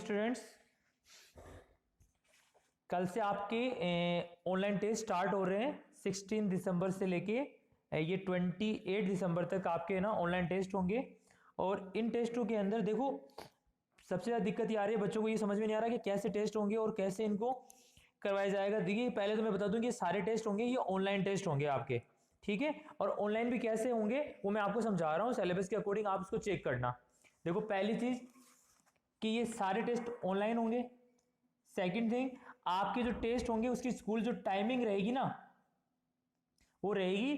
Morning students. कल से आपके ऑनलाइन टेस्ट स्टार्ट हो रहे हैं। 16 दिसंबर से लेके ये 28 दिसंबर तक आपके ना ऑनलाइन टेस्ट होंगे। और इन टेस्टों के अंदर देखो सबसे ज़्यादा दिक्कत ये आ रही है, बच्चों को ये समझ में नहीं आ रहा कि कैसे टेस्ट होंगे और कैसे इनको करवाया जाएगा। देखिए पहले तो मैं बता दूं कि सारे टेस्ट होंगे ये ऑनलाइन टेस्ट होंगे आपके, ठीक है। और ऑनलाइन भी कैसे होंगे वो मैं आपको समझा रहा हूँ, सिलेबस के अकॉर्डिंग आप उसको चेक करना। देखो पहली चीज कि ये सारे टेस्ट ऑनलाइन होंगे। सेकंड थिंग, आपके जो टेस्ट होंगे उसकी स्कूल जो टाइमिंग रहेगी ना वो रहेगी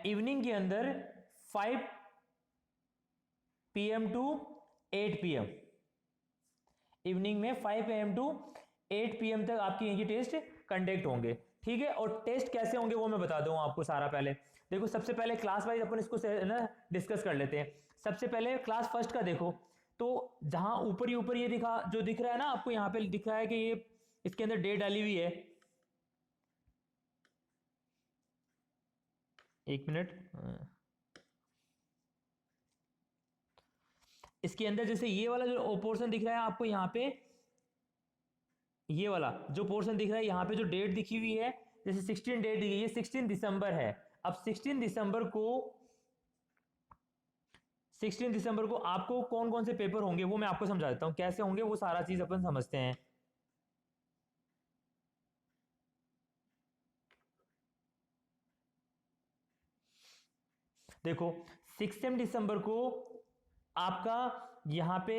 इवनिंग के अंदर 5 PM टू 8 PM। इवनिंग में 5 PM टू 8 PM तक आपके ये टेस्ट कंडक्ट होंगे, ठीक है। और टेस्ट कैसे होंगे वो मैं बता दूं आपको सारा। पहले देखो सबसे पहले क्लास वाइज अपन इसको ना डिस्कस कर लेते हैं। सबसे पहले क्लास फर्स्ट का देखो, तो जहां ऊपर ही ऊपर ये दिखा जो दिख रहा है ना आपको, यहां पे दिख रहा है कि ये इसके अंदर डेट डाली हुई है। एक मिनट, इसके अंदर जैसे ये वाला जो पोर्शन दिख रहा है आपको, यहाँ पे ये वाला जो पोर्शन दिख रहा है यहाँ पे जो डेट दिखी हुई है, जैसे 16 डेट दिखी है, ये 16 दिसंबर है। अब 16 दिसंबर को आपको कौन कौन से पेपर होंगे वो मैं आपको समझा देता हूं कैसे होंगे, वो सारा चीज अपन समझते हैं। देखो 16 दिसंबर को आपका यहां पे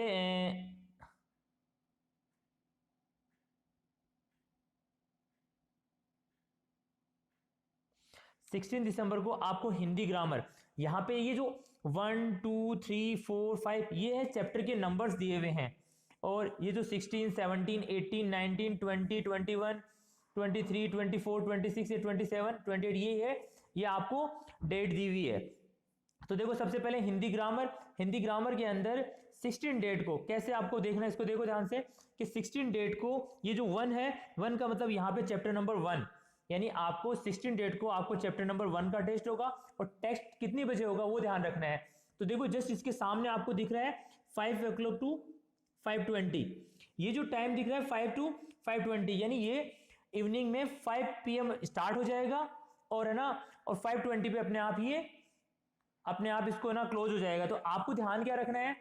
16 दिसंबर को आपको हिंदी ग्रामर, यहाँ पे ये जो 1 2 3 4 5 ये है चैप्टर के नंबर्स दिए हुए हैं। और ये जो 16 17 18 19 20 21 23 24 26 27 28 ये है, ये आपको डेट दी हुई है। तो देखो सबसे पहले हिंदी ग्रामर के अंदर 16 डेट को कैसे आपको देखना है, इसको देखो ध्यान से कि 16 डेट को ये जो 1 है, 1 का मतलब यहाँ पे चैप्टर नंबर 1, यानी आपको 16 डेट को आपको चैप्टर नंबर 1 का टेस्ट होगा। और टेस्ट कितनी बजे होगा वो ध्यान रखना है। तो देखो जस्ट इसके सामने आपको दिख रहा है 5 o'clock टू 5:20, ये जो टाइम दिख रहा है 5 to 5:20, यानी ये इवनिंग में 5 PM स्टार्ट हो जाएगा और है ना, और 5:20 पे अपने आप इसको ना क्लोज हो जाएगा। तो आपको ध्यान क्या रखना है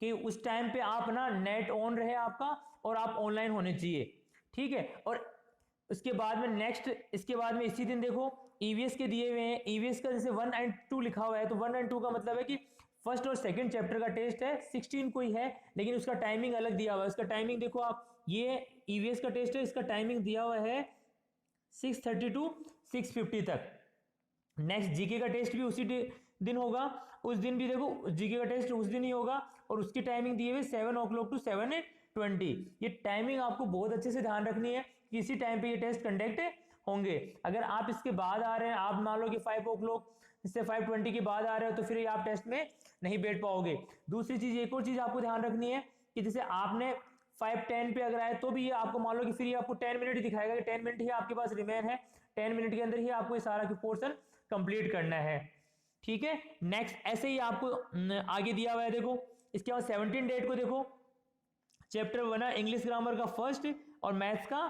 कि उस टाइम पे आप ना नेट ऑन रहे आपका और आप ऑनलाइन होने चाहिए, ठीक है। और उसके बाद में इसके बाद में इसी दिन देखो ईवीएस के दिए हुए हैं। ईवीएस का जैसे 1 and 2 लिखा हुआ है, तो 1 and 2 का मतलब है कि फर्स्ट और सेकंड चैप्टर का टेस्ट है। 16 को ही है लेकिन उसका टाइमिंग अलग दिया हुआ है। उसका टाइमिंग देखो आप, ये ईवीएस का टेस्ट है, इसका टाइमिंग दिया हुआ है 6:30 टू 6:50 तक। नेक्स्ट जीके का टेस्ट भी उसी दिन होगा, उस दिन भी देखो जीके का टेस्ट उस दिन ही होगा और उसकी टाइमिंग दी हुई 7 o'clock टू 7:20। ये टाइमिंग आपको बहुत अच्छे से ध्यान रखनी है कि इसी टाइम पे ये टेस्ट कंडक्ट होंगे। अगर आप इसके बाद आ रहे हैं, आप मान लो कि 5 o'clock से 5:20 के बाद आ रहे हो, तो फिर आप टेस्ट में नहीं बैठ पाओगे। दूसरी चीज, एक और चीज आपको ध्यान रखनी है कि जैसे आपने 5:10 पे अगर आए तो भी ये आपको मान लो कि फिर ये आपको 10 मिनट ही दिखाएगा कि 10 मिनट ही आपके पास रिमेन है, 10 मिनट के अंदर ही आपको ये सारा पोर्शन कंप्लीट करना है, ठीक है। नेक्स्ट ऐसे ही आपको आगे दिया हुआ है। देखो इसके बाद 17 डेट को देखो चैप्टर 1 है इंग्लिश ग्रामर का फर्स्ट और मैथ्स का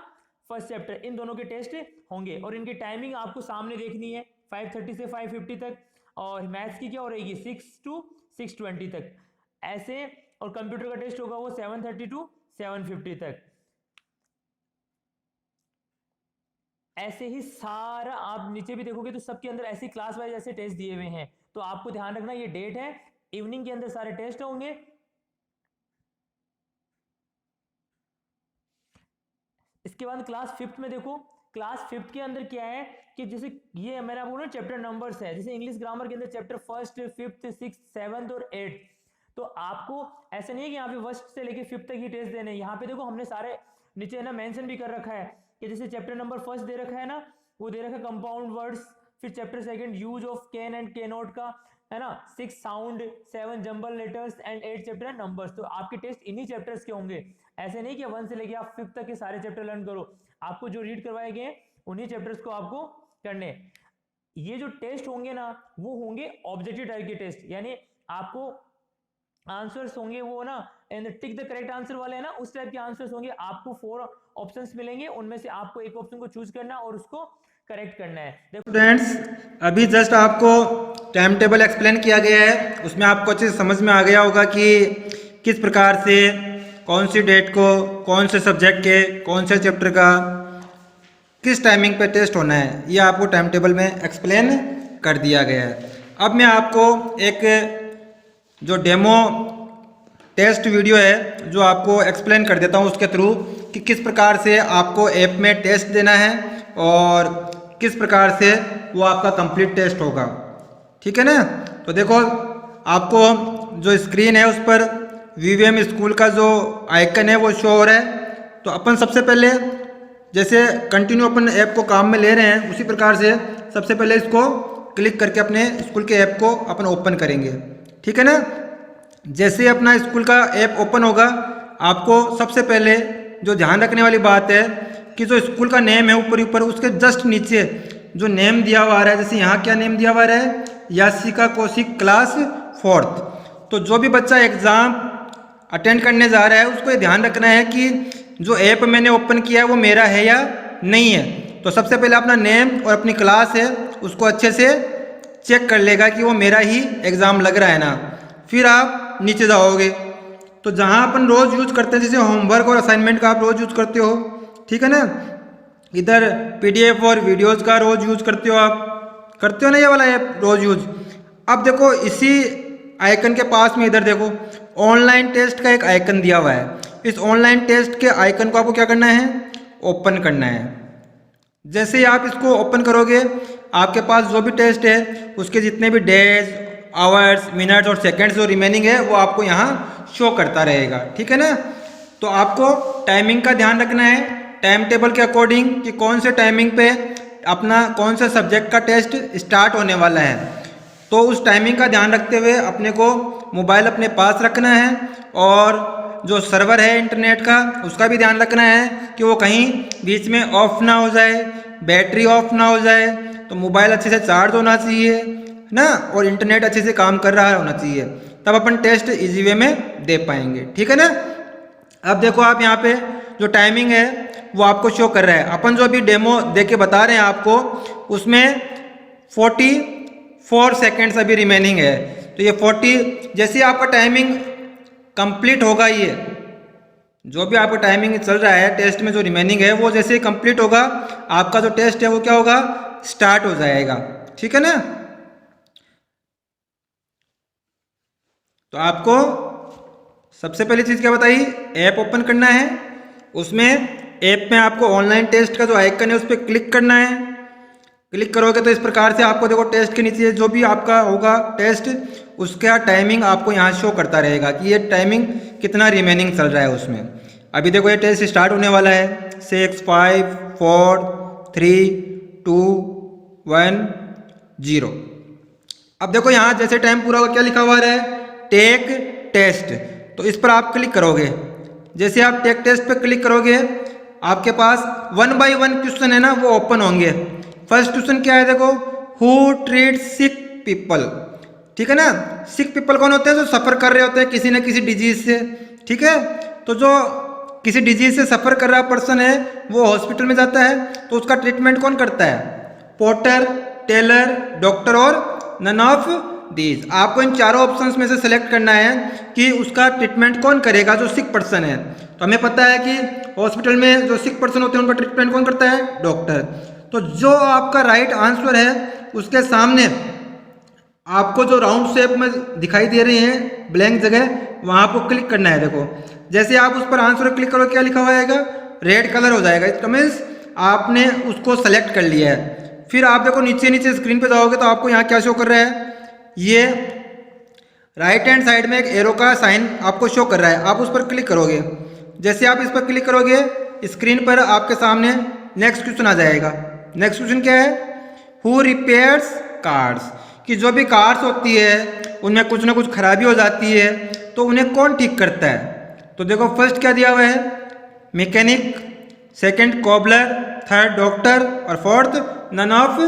फर्स्ट चैप्टर, इन दोनों के टेस्ट होंगे और इनकी टाइमिंग आपको सामने देखनी है 5:30 से 5:50 तक। और मैथ्स की क्या हो रहेगी 6 to 6:20 तक ऐसे। और कंप्यूटर का टेस्ट होगा वो 7:30 to 7:50 तक। ऐसे ही सारा आप नीचे भी देखोगे तो सबके अंदर ऐसे क्लास वाइज ऐसे टेस्ट दिए हुए हैं। तो आपको ध्यान रखना ये डेट है, इवनिंग के अंदर सारे टेस्ट होंगे। इसके बाद क्लास 5th में देखो, क्लास 5th के अंदर क्या है कि जैसे ये मैंने आपको ना चैप्टर नंबर्स है, जैसे इंग्लिश ग्रामर के अंदर chapter 1st 5th 6th 7th और 8th। तो आपको ऐसा नहीं है कि यहाँ पे 1st से लेके 5th तक ही टेस्ट देने। यहाँ पे देखो हमने सारे नीचे ना मेंशन भी कर रखा है कि जैसे चैप्टर नंबर 1st दे रखा है ना, वो दे रखा है कंपाउंड वर्ड्स, फिर chapter 2 use of can and can not का है ना, 6 sound 7 jumble letters and 8 chapter है नंबर्स। तो आपके टेस्ट इन्हीं चैप्टर्स के होंगे। ऐसे नहीं कि 1 से लेके आप 5th तक के सारे चैप्टर लर्न करो, आपको जो रीड करवाए गए उन्हीं चैप्टर्स को आपको करने। ये जो टेस्ट होंगे ना वो होंगे ऑब्जेक्टिव टाइप के टेस्ट, यानी आपको आंसर्स होंगे वो ना टिक द करेक्ट आंसर वाले है ना, उस टाइप के आंसर्स होंगे। आपको 4 ऑप्शंस मिलेंगे, उनमें से आपको एक ऑप्शन को चूज करना और उसको करेक्ट करना है। देखो स्टूडेंट्स, अभी जस्ट आपको टाइम टेबल एक्सप्लेन किया गया है, उसमें आपको अच्छे से समझ में आ गया होगा कि किस प्रकार से कौन सी डेट को कौन से सब्जेक्ट के कौन से चैप्टर का किस टाइमिंग पे टेस्ट होना है, ये आपको टाइम टेबल में एक्सप्लेन कर दिया गया है। अब मैं आपको एक जो डेमो टेस्ट वीडियो है जो आपको एक्सप्लेन कर देता हूँ उसके थ्रू कि किस प्रकार से आपको ऐप में टेस्ट देना है और किस प्रकार से वो आपका कंप्लीट टेस्ट होगा। ठीक है ना। तो देखो, आपको जो स्क्रीन है उस पर वीवीएम स्कूल का जो आइकन है वो शो हो रहा है। तो अपन सबसे पहले जैसे कंटिन्यू अपन ऐप को काम में ले रहे हैं, उसी प्रकार से सबसे पहले इसको क्लिक करके अपने स्कूल के ऐप को अपन ओपन करेंगे। ठीक है ना। जैसे अपना स्कूल का ऐप ओपन होगा, आपको सबसे पहले जो ध्यान रखने वाली बात है कि जो स्कूल का नेम है ऊपर ऊपर उसके जस्ट नीचे जो नेम दिया हुआ है, जैसे यहाँ क्या नेम दिया हुआ है, यासिका कौशिक क्लास 4th। तो जो भी बच्चा एग्ज़ाम अटेंड करने जा रहा है उसको ये ध्यान रखना है कि जो ऐप मैंने ओपन किया है वो मेरा है या नहीं है। तो सबसे पहले अपना नेम और अपनी क्लास है उसको अच्छे से चेक कर लेगा कि वो मेरा ही एग्ज़ाम लग रहा है ना। फिर आप नीचे जाओगे तो जहाँ अपन रोज़ यूज करते हैं, जैसे होमवर्क और असाइनमेंट का आप रोज़ यूज करते हो, ठीक है ना। इधर पीडीएफ और वीडियोज़ का रोज़ यूज करते हो, आप करते हो ना ये वाला ऐप रोज़ यूज। अब देखो इसी आइकन के पास में इधर देखो ऑनलाइन टेस्ट का एक आइकन दिया हुआ है। इस ऑनलाइन टेस्ट के आइकन को आपको क्या करना है, ओपन करना है। जैसे ही आप इसको ओपन करोगे, आपके पास जो भी टेस्ट है उसके जितने भी डेज, आवर्स, मिनट्स और सेकंड्स जो रिमेनिंग है वो आपको यहाँ शो करता रहेगा। ठीक है ना। तो आपको टाइमिंग का ध्यान रखना है, टाइम टेबल के अकॉर्डिंग कि कौन से टाइमिंग पे अपना कौन से सब्जेक्ट का टेस्ट स्टार्ट होने वाला है। तो उस टाइमिंग का ध्यान रखते हुए अपने को मोबाइल अपने पास रखना है और जो सर्वर है इंटरनेट का उसका भी ध्यान रखना है कि वो कहीं बीच में ऑफ ना हो जाए, बैटरी ऑफ ना हो जाए। तो मोबाइल अच्छे से चार्ज होना चाहिए ना और इंटरनेट अच्छे से काम कर रहा होना चाहिए, तब अपन टेस्ट इजी वे में दे पाएंगे। ठीक है ना। अब देखो आप यहाँ पे जो टाइमिंग है वो आपको शो कर रहा है। अपन जो अभी डेमो दे के बता रहे हैं आपको, उसमें 44 सेकेंड्स अभी रिमेनिंग है। तो ये 40 जैसे आपका टाइमिंग कंप्लीट होगा, ये जो भी आपका टाइमिंग चल रहा है टेस्ट में जो रिमेनिंग है वो जैसे ही कंप्लीट होगा, आपका जो टेस्ट है वो क्या होगा, स्टार्ट हो जाएगा। ठीक है ना। तो आपको सबसे पहली चीज़ क्या बताई, ऐप ओपन करना है। उसमें ऐप में आपको ऑनलाइन टेस्ट का जो आइकन है उस पर क्लिक करना है। क्लिक करोगे तो इस प्रकार से आपको देखो टेस्ट के नीचे जो भी आपका होगा टेस्ट, उसका टाइमिंग आपको यहाँ शो करता रहेगा कि ये टाइमिंग कितना रिमेनिंग चल रहा है उसमें। अभी देखो ये टेस्ट स्टार्ट होने वाला है। 6, 5, 4, 3, 2, 1, 0। अब देखो यहाँ जैसे टाइम पूरा होगा क्या लिखा हुआ है, टेक टेस्ट। तो इस पर आप क्लिक करोगे। जैसे आप टेक टेस्ट पे क्लिक करोगे, आपके पास 1 बाय 1 क्वेश्चन है ना वो ओपन होंगे। फर्स्ट क्वेश्चन क्या है देखो, हु ट्रीट सिक पीपल। ठीक है ना। सिक पीपल कौन होते हैं, जो सफर कर रहे होते हैं किसी न किसी डिजीज से। ठीक है। तो जो किसी डिजीज से सफर कर रहा पर्सन है वो हॉस्पिटल में जाता है, तो उसका ट्रीटमेंट कौन करता है, पोर्टर, टेलर, डॉक्टर और नन ऑफ दीज। आपको इन चारों ऑप्शंस में से सेलेक्ट करना है कि उसका ट्रीटमेंट कौन करेगा जो सिक पर्सन है। तो हमें पता है कि हॉस्पिटल में जो सिक पर्सन होते हैं उनका ट्रीटमेंट कौन करता है, डॉक्टर। तो जो आपका राइट आंसर है उसके सामने आपको जो राउंड शेप में दिखाई दे रही है ब्लैंक जगह, वहां आपको क्लिक करना है। देखो जैसे आप उस पर आंसर क्लिक करो क्या लिखा हुआ आएगा, रेड कलर हो जाएगा। इसका मीन्स आपने उसको सेलेक्ट कर लिया है। फिर आप देखो नीचे नीचे स्क्रीन पे जाओगे तो आपको यहाँ क्या शो कर रहा है, ये राइट हैंड साइड में एक एरो का साइन आपको शो कर रहा है। आप उस पर क्लिक करोगे। जैसे आप इस पर क्लिक करोगे स्क्रीन पर आपके सामने नेक्स्ट क्वेश्चन आ जाएगा। नेक्स्ट क्वेश्चन क्या है, हु रिपेयर्स कार्स। कि जो भी कार्स होती है उनमें कुछ ना कुछ खराबी हो जाती है तो उन्हें कौन ठीक करता है। तो देखो फर्स्ट क्या दिया हुआ है, mechanic, second cobbler, third doctor और फोर्थ नन ऑफ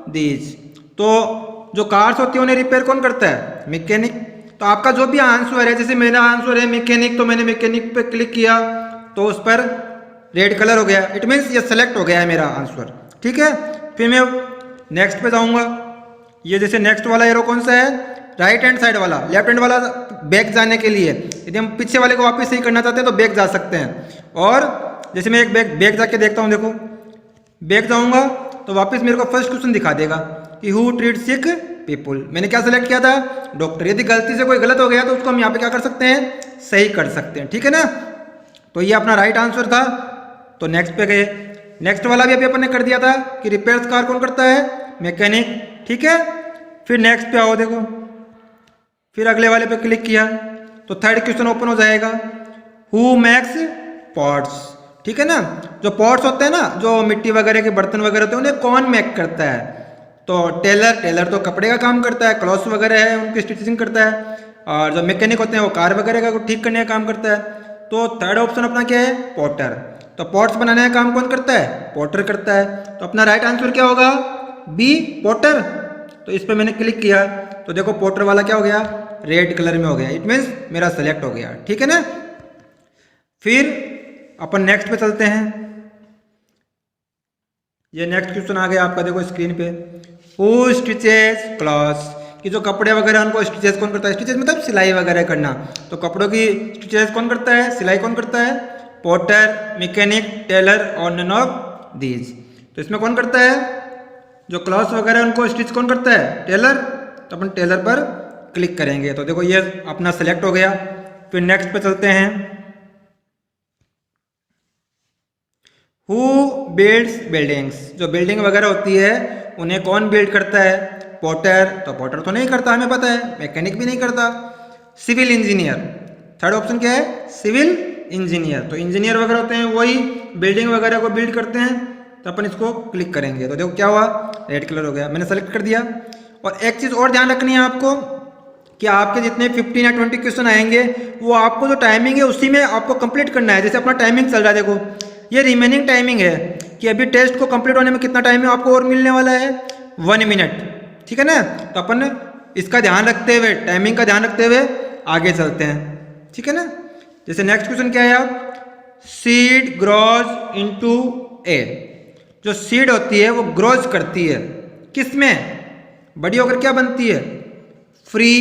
दीज। तो जो कार्स होती है उन्हें रिपेयर कौन करता है, मैकेनिक। तो आपका जो भी आंसर है, जैसे मेरा आंसर है मैकेनिक, तो मैंने मैकेनिक पे क्लिक किया तो उस पर रेड कलर हो गया, इट मीन्स ये सेलेक्ट हो गया है मेरा आंसर। ठीक है, फिर मैं नेक्स्ट पे जाऊंगा। ये जैसे नेक्स्ट वाला एरो कौन सा है, राइट हैंड साइड वाला, लेफ्ट हैंड वाला बैक जाने के लिए, यदि हम पीछे वाले को वापस सही करना चाहते हैं तो बैक जा सकते हैं। और जैसे मैं एक बैक जाके देखता हूँ, देखो बैक जाऊंगा तो वापस मेरे को फर्स्ट क्वेश्चन दिखा देगा कि हु ट्रीट सिक पीपुल। मैंने क्या सेलेक्ट किया था, डॉक्टर। यदि गलती से कोई गलत हो गया तो उसको हम यहाँ पे क्या कर सकते हैं, सही कर सकते हैं। ठीक है ना, तो ये अपना राइट आंसर था। तो नेक्स्ट पे गए, नेक्स्ट वाला भी अभी अपन ने कर दिया था कि रिपेयर्स कार कौन करता है, मैकेनिक। ठीक है, फिर नेक्स्ट पे आओ, देखो फिर अगले वाले पे क्लिक किया तो थर्ड क्वेश्चन ओपन हो जाएगा, हु मेक्स पॉट्स। ठीक है ना, जो पॉट्स होते हैं ना, जो मिट्टी वगैरह के बर्तन वगैरह होते हैं, उन्हें कौन मेक करता है, तो टेलर तो कपड़े का काम करता है, क्लॉथ्स वगैरह है उनकी स्टिचिंग करता है, और जो मैकेनिक होते हैं वो कार वगैरह का ठीक करने का काम करता है। तो थर्ड ऑप्शन अपना क्या है, पॉटर। तो पॉट्स बनाने का काम कौन करता है, पॉटर करता है। तो अपना राइट आंसर क्या होगा, बी, पॉटर। तो इस पर मैंने क्लिक किया तो देखो पॉटर वाला क्या हो गया, रेड कलर में हो गया, इट मीन्स मेरा सेलेक्ट हो गया। ठीक है ना, फिर अपन नेक्स्ट पे चलते हैं। ये नेक्स्ट क्वेश्चन आ गया आपका, देखो स्क्रीन पे, हु स्टिचेस क्लॉथ्स, कि जो कपड़े वगैरह उनको स्टिचेस कौन करता है, स्टिचेस मतलब सिलाई वगैरह करना। तो कपड़ों की स्टिचेस कौन करता है, सिलाई कौन करता है, पॉटर, मैकेनिक, टेलर और नन ऑफ दीज। तो इसमें कौन करता है, जो क्लॉथ्स वगैरह उनको स्टिच कौन करता है, टेलर। तो अपन टेलर पर क्लिक करेंगे तो देखो ये अपना सेलेक्ट हो गया। फिर नेक्स्ट पे चलते हैं, हु बिल्ड्स बिल्डिंग्स, जो बिल्डिंग वगैरह होती है उन्हें कौन बिल्ड करता है, पॉटर। तो पॉटर तो नहीं करता, हमें पता है, मैकेनिक भी नहीं करता, सिविल इंजीनियर। थर्ड ऑप्शन क्या है, सिविल इंजीनियर। तो इंजीनियर वगैरह होते हैं वही बिल्डिंग वगैरह को बिल्ड करते हैं। तो अपन इसको क्लिक करेंगे तो देखो क्या हुआ, रेड कलर हो गया, मैंने सेलेक्ट कर दिया। और एक चीज़ और ध्यान रखनी है आपको कि आपके जितने 15 या 20 क्वेश्चन आएंगे वो आपको जो टाइमिंग है उसी में आपको कंप्लीट करना है। जैसे अपना टाइमिंग चल रहा है, देखो ये रिमेनिंग टाइमिंग है कि अभी टेस्ट को कंप्लीट होने में कितना टाइम है आपको और मिलने वाला है, 1 मिनट। ठीक है ना, तो अपन इसका ध्यान रखते हुए, टाइमिंग का ध्यान रखते हुए आगे चलते हैं। ठीक है ना, जैसे नेक्स्ट क्वेश्चन क्या है, आप सीड ग्रोज इनटू ए, जो सीड होती है वो ग्रोज करती है किस में, बड़ी होकर क्या बनती है, free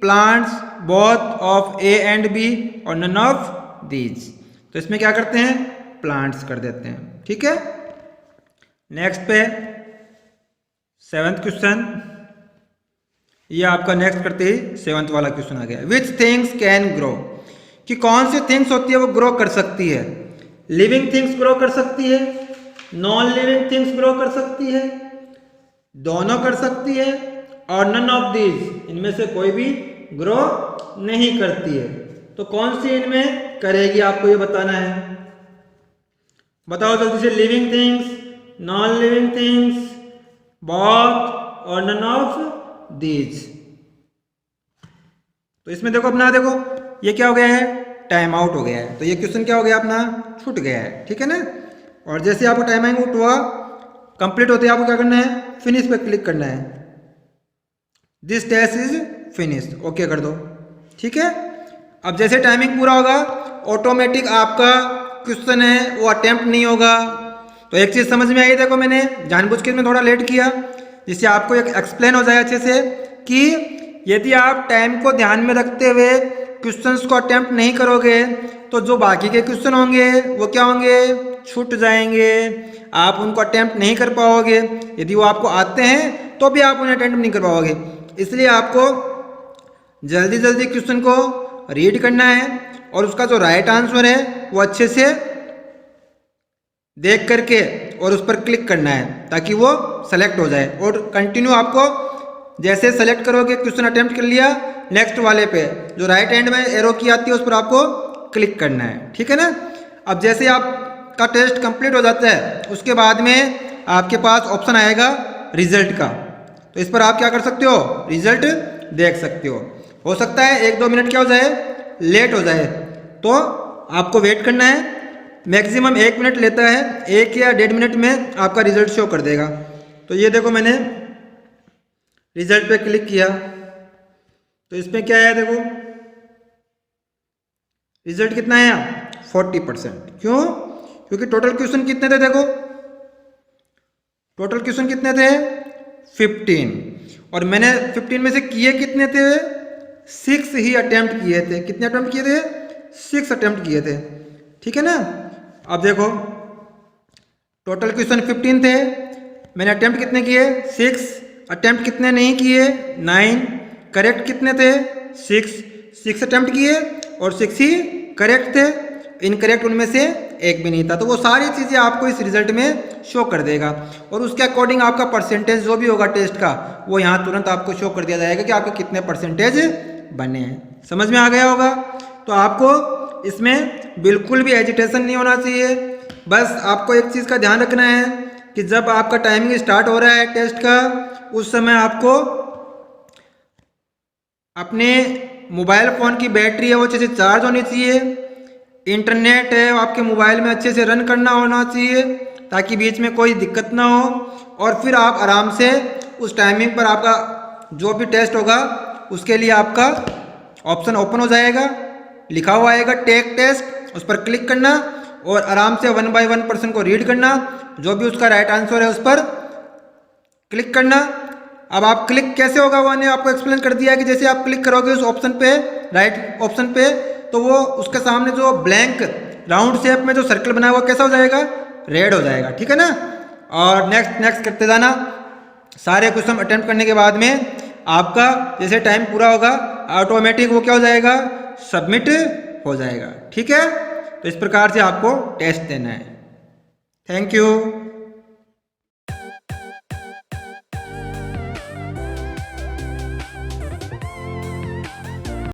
plants both of A and B और नन ऑफ दीज। तो इसमें क्या करते हैं, प्लांट्स कर देते हैं। ठीक है, नेक्स्ट पे 7th क्वेश्चन, ये आपका नेक्स्ट करते ही 7th वाला क्वेश्चन आ गया, विच थिंग्स कैन ग्रो, कि कौन सी थिंग्स होती है वो ग्रो कर सकती है। लिविंग थिंग्स ग्रो कर सकती है, नॉन लिविंग थिंग्स ग्रो कर सकती है, दोनों कर सकती है, और नन ऑफ दीज, इनमें से कोई भी ग्रो नहीं करती है। तो कौन सी इनमें करेगी आपको ये बताना है, बताओ जल्दी से। Living things, non living things, both और नन ऑफ दीज। तो इसमें देखो अपना, देखो ये क्या हो गया है, टाइम आउट हो गया है। तो ये क्वेश्चन क्या हो गया अपना, छूट गया है। ठीक है ना, और जैसे आपको टाइम आउट हुआ, कंप्लीट होते आपको क्या करना है, फिनिश पे क्लिक करना है, this test is finish, okay कर दो। ठीक है, अब जैसे टाइमिंग पूरा होगा ऑटोमेटिक आपका क्वेश्चन है वो अटेम्प्ट नहीं होगा। तो एक चीज़ समझ में आई, देखो मैंने जानबूझ के इसमें थोड़ा लेट किया जिससे आपको एक एक्सप्लेन हो जाए अच्छे से कि यदि आप टाइम को ध्यान में रखते हुए क्वेश्चंस को अटेम्प्ट नहीं करोगे तो जो बाकी के क्वेश्चन होंगे वो क्या होंगे, छूट जाएंगे, आप उनको अटेम्प्ट नहीं कर पाओगे। यदि वो आपको आते हैं तो भी आप उन्हें अटेम्प्ट नहीं कर पाओगे। इसलिए आपको जल्दी जल्दी क्वेश्चन को रीड करना है और उसका जो राइट आंसर है वो अच्छे से देख करके और उस पर क्लिक करना है ताकि वो सेलेक्ट हो जाए। और कंटिन्यू आपको जैसे सेलेक्ट करोगे, क्वेश्चन अटेम्प्ट कर लिया, नेक्स्ट वाले पे जो राइट हैंड में एरो की आती है उस पर आपको क्लिक करना है। ठीक है ना, अब जैसे आपका टेस्ट कंप्लीट हो जाता है उसके बाद में आपके पास ऑप्शन आएगा रिजल्ट का। तो इस पर आप क्या कर सकते हो, रिजल्ट देख सकते हो सकता है 1-2 मिनट क्या हो जाए, लेट हो जाए, तो आपको वेट करना है। मैक्सिमम 1 मिनट लेता है, 1 या 1.5 मिनट में आपका रिजल्ट शो कर देगा। तो ये देखो मैंने रिजल्ट पे क्लिक किया तो इसमें क्या है, देखो रिजल्ट कितना है 40%। क्यों? क्योंकि टोटल क्वेश्चन कितने थे, देखो टोटल क्वेश्चन कितने थे 15, और मैंने 15 में से किए कितने थे 6 ही अटेम्प्ट किए थे। कितने अटेम्प्ट किए थे 6 अटेम्प्ट किए थे, ठीक है ना। अब देखो टोटल क्वेश्चन 15 थे, मैंने अटेम्प्ट कितने किए 6, अटेम्प्ट कितने नहीं किए 9, करेक्ट कितने थे 6 अटेम्प्ट किए और 6 ही करेक्ट थे, इनकरेक्ट उनमें से एक भी नहीं था। तो वो सारी चीज़ें आपको इस रिजल्ट में शो कर देगा, और उसके अकॉर्डिंग आपका परसेंटेज जो भी होगा टेस्ट का वो यहाँ तुरंत आपको शो कर दिया जाएगा कि आपके कितने परसेंटेज बने हैं। समझ में आ गया होगा। तो आपको इसमें बिल्कुल भी एजिटेशन नहीं होना चाहिए। बस आपको एक चीज़ का ध्यान रखना है कि जब आपका टाइमिंग स्टार्ट हो रहा है टेस्ट का, उस समय आपको अपने मोबाइल फ़ोन की बैटरी है वो अच्छे से चार्ज होनी चाहिए, इंटरनेट है आपके मोबाइल में अच्छे से रन करना होना चाहिए ताकि बीच में कोई दिक्कत ना हो, और फिर आप आराम से उस टाइमिंग पर आपका जो भी टेस्ट होगा उसके लिए आपका ऑप्शन ओपन हो जाएगा, लिखा हुआ आएगा टेक टेस्ट, उस पर क्लिक करना और आराम से 1 बाय 1 पर्सन को रीड करना, जो भी उसका राइट आंसर है उस पर क्लिक करना। अब आप क्लिक कैसे होगा वो मैंने आपको एक्सप्लेन कर दिया है कि जैसे आप क्लिक करोगे उस ऑप्शन पे, राइट ऑप्शन पे, तो वो उसके सामने जो ब्लैंक राउंड शेप में जो सर्कल बना है वो कैसा हो जाएगा, रेड हो जाएगा, ठीक है ना। और नेक्स्ट करते जाना। सारे क्वेश्चन अटेम्प्ट करने के बाद में आपका जैसे टाइम पूरा होगा ऑटोमेटिक वो क्या हो जाएगा, सबमिट हो जाएगा, ठीक है। तो इस प्रकार से आपको टेस्ट देना है। Thank you.